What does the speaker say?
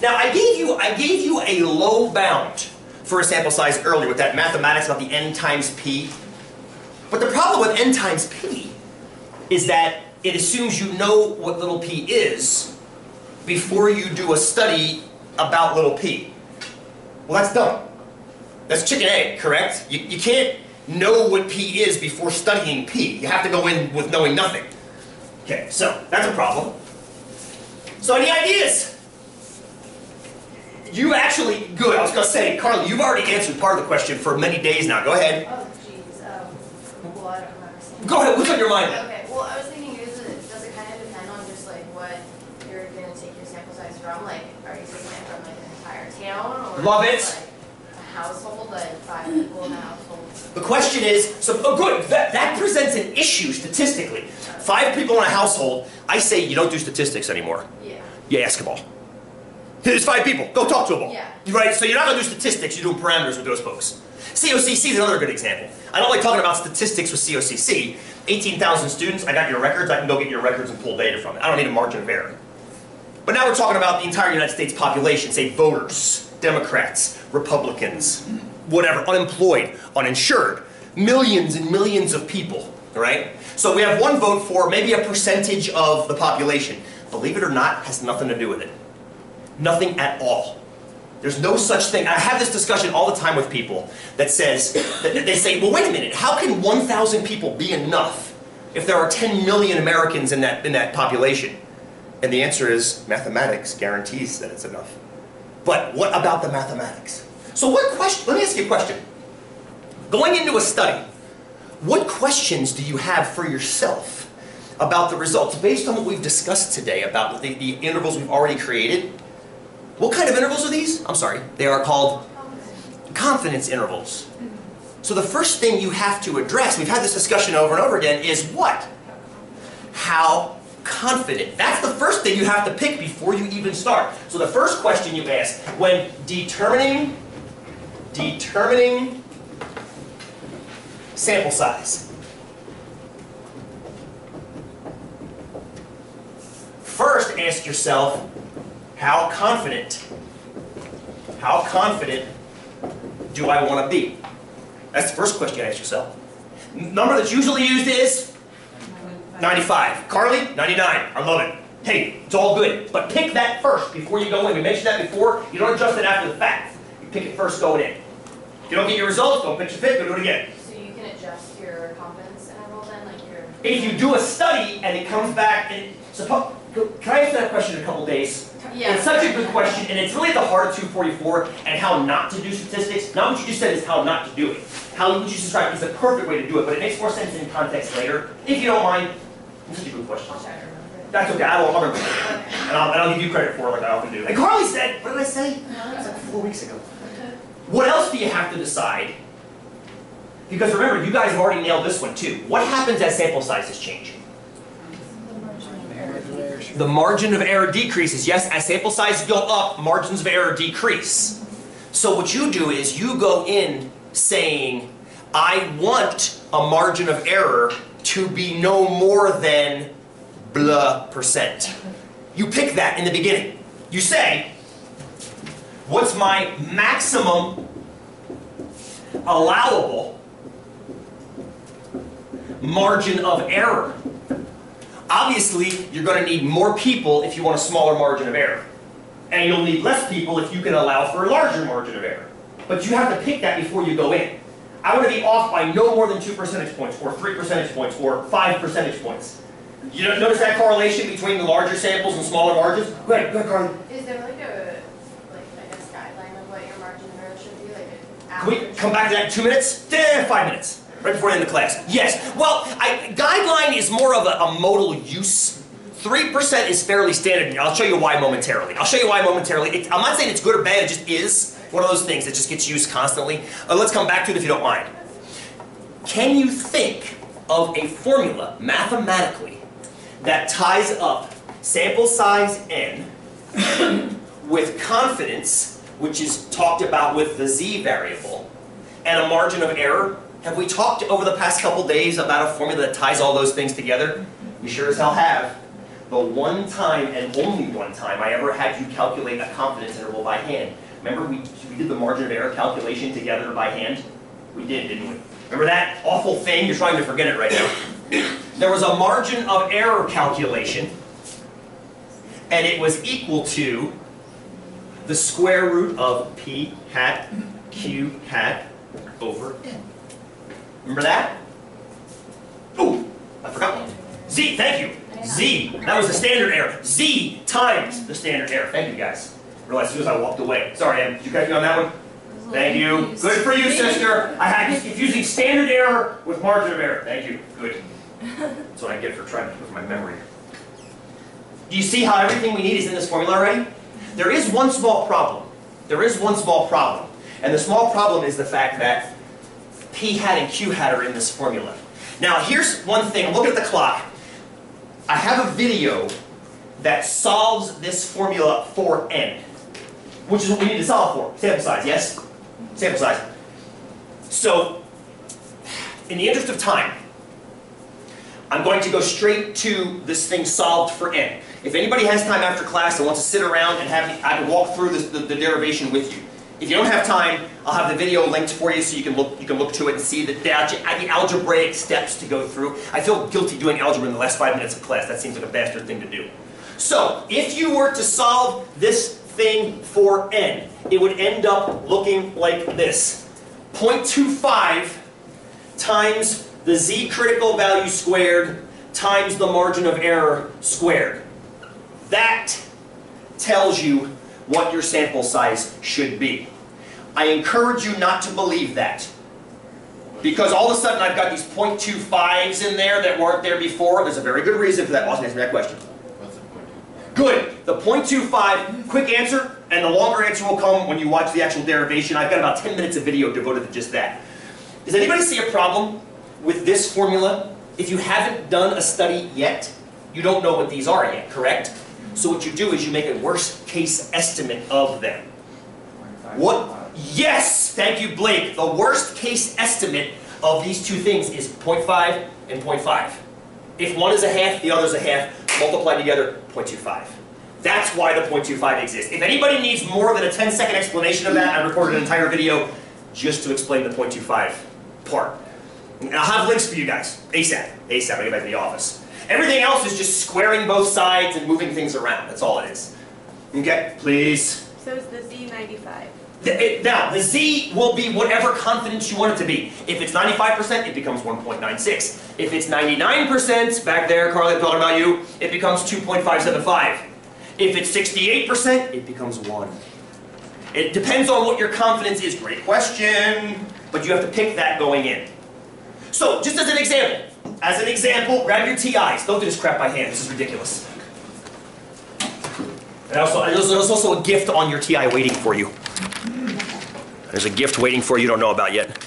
Now I gave you a low bound for a sample size earlier with that mathematics about the n times p. But the problem with n times p is that it assumes you know what little p is before you do a study about little p. Well, that's dumb. That's chicken egg, correct? You can't know what p is before studying p. You have to go in with knowing nothing. Okay, so that's a problem. So any ideas? You actually, good, I was going to say, Carly, you've already answered part of the question for many days now. Go ahead. Oh, jeez. Well, I don't remember saying. Go ahead, what's on your mind? Okay, well, I was thinking, does it kind of depend on just like what you're going to take your sample size from? Like, are you taking it from like an entire town? Or Love it. Like a household, like 5 people in a household? The question is, so, oh good, that presents an issue statistically. 5 people in a household, I say you don't do statistics anymore. Yeah. You ask them all. There's 5 people, go talk to them all. Yeah. Right, so you're not going to do statistics, you're doing parameters with those folks. COCC is another good example. I don't like talking about statistics with COCC. 18,000 students, I got your records, I can go get your records and pull data from it. I don't need a margin of error. But now we're talking about the entire United States population, say voters, Democrats, Republicans, whatever, unemployed, uninsured, millions and millions of people, right? So we have one vote for maybe a percentage of the population. Believe it or not, has nothing to do with it. Nothing at all. There's no such thing. I have this discussion all the time with people that says, that they say, well, wait a minute, how can 1,000 people be enough if there are 10 million Americans in that population? And the answer is, mathematics guarantees that it's enough. But what about the mathematics? So what question, let me ask you a question. Going into a study, what questions do you have for yourself about the results based on what we've discussed today about the intervals we've already created? What kind of intervals are these? I'm sorry. They are called confidence intervals. So the first thing you have to address, we've had this discussion over and over again, is what? How confident. That's the first thing you have to pick before you even start. So the first question you ask when determining sample size. First ask yourself, how confident do I want to be? That's the first question you ask yourself. Number that's usually used is 95. Carly, 99. I love it. Hey, it's all good. But pick that first before you go in. We mentioned that before. You don't adjust it after the fact. You pick it first going in. If you don't get your results, don't pitch a fit, go do it again. So you can adjust your confidence interval then? Like your... If you do a study and it comes back, and suppose, can I answer that question in a couple days? Yeah. It's such a good question, and it's really at the heart of 244 and how not to do statistics. Not what you just said is how not to do it. How what you described is the perfect way to do it, but it makes more sense in context later. If you don't mind, it's such a good question. I'll try to remember it. That's okay, I'll remember it. Okay. And I'll give you credit for it like I often do. And Carly said, what did I say? It was like 4 weeks ago. What else do you have to decide? Because remember, you guys have already nailed this one too. What happens as sample sizes change? The margin of error decreases. Yes, as sample sizes go up, margins of error decrease. So what you do is you go in saying, I want a margin of error to be no more than blah percent. You pick that in the beginning. You say, what's my maximum allowable margin of error? Obviously, you're going to need more people if you want a smaller margin of error. And you'll need less people if you can allow for a larger margin of error. But you have to pick that before you go in. I want to be off by no more than 2 percentage points, or 3 percentage points, or 5 percentage points. You notice that correlation between the larger samples and smaller margins? Go ahead, Carly. Is there like a, I guess, guideline of what your margin of error should be? Like an Can we average? come back to that in 2 minutes? 5 minutes. Right before the end of class. Yes. Well, guideline is more of a modal use. 3% is fairly standard. I'll show you why momentarily. I'm not saying it's good or bad, it just is one of those things that just gets used constantly. Let's come back to it if you don't mind. Can you think of a formula, mathematically, that ties up sample size n with confidence, which is talked about with the z variable, and a margin of error? Have we talked over the past couple days about a formula that ties all those things together? We sure as hell have. the one time and only one time I ever had you calculate a confidence interval by hand. Remember we did the margin of error calculation together by hand? We did, didn't we? Remember that awful thing? You're trying to forget it right now. There was a margin of error calculation, and it was equal to the square root of p hat q hat over n. Remember that? Ooh, I forgot one. Z, thank you. Z, that was the standard error. Z times the standard error. Thank you, guys. Realized as soon as I walked away. Sorry, Em, did you catch me on that one? Thank you. Good for you, sister. I had confusing standard error with margin of error. Thank you. Good. That's what I get for trying to prove my memory. Do you see how everything we need is in this formula already? There is one small problem. There is one small problem. And the small problem is the fact that p hat and q hat are in this formula. Now, here's one thing. Look at the clock. I have a video that solves this formula for n, which is what we need to solve for. Sample size, yes? Sample size. So, in the interest of time, I'm going to go straight to this thing solved for n. If anybody has time after class and wants to sit around and have me, I can walk through the derivation with you. If you don't have time, I'll have the video linked for you so you can look to it and see the algebraic steps to go through. I feel guilty doing algebra in the last 5 minutes of class. That seems like a bastard thing to do. So, if you were to solve this thing for n, it would end up looking like this. 0.25 times the z critical value squared times the margin of error squared. That tells you what your sample size should be. I encourage you not to believe that. Because all of a sudden I've got these 0.25s in there that weren't there before. There's a very good reason for that. Austin, answer me that question. What's the point? Good. The 0.25, quick answer, and the longer answer will come when you watch the actual derivation. I've got about 10 minutes of video devoted to just that. Does anybody see a problem with this formula? If you haven't done a study yet, you don't know what these are yet, correct? So what you do is you make a worst case estimate of them. What? Yes! Thank you, Blake. The worst case estimate of these two things is 0.5 and 0.5. If one is a half, the other is a half, multiply together, 0.25. That's why the 0.25 exists. If anybody needs more than a 10-second explanation of that, I recorded an entire video just to explain the 0.25 part. And I'll have links for you guys, ASAP. ASAP, I get back to the office. Everything else is just squaring both sides and moving things around. That's all it is. Okay, please. So is the Z 95? Now, the Z will be whatever confidence you want it to be. If it's 95%, it becomes 1.96. If it's 99%, back there, Carly, I'm talking about you, it becomes 2.575. If it's 68%, it becomes 1. It depends on what your confidence is. Great question, but you have to pick that going in. So, just as an example, grab your TIs. Don't do this crap by hand. This is ridiculous. And there's also a gift on your TI waiting for you. There's a gift waiting for you don't know about yet.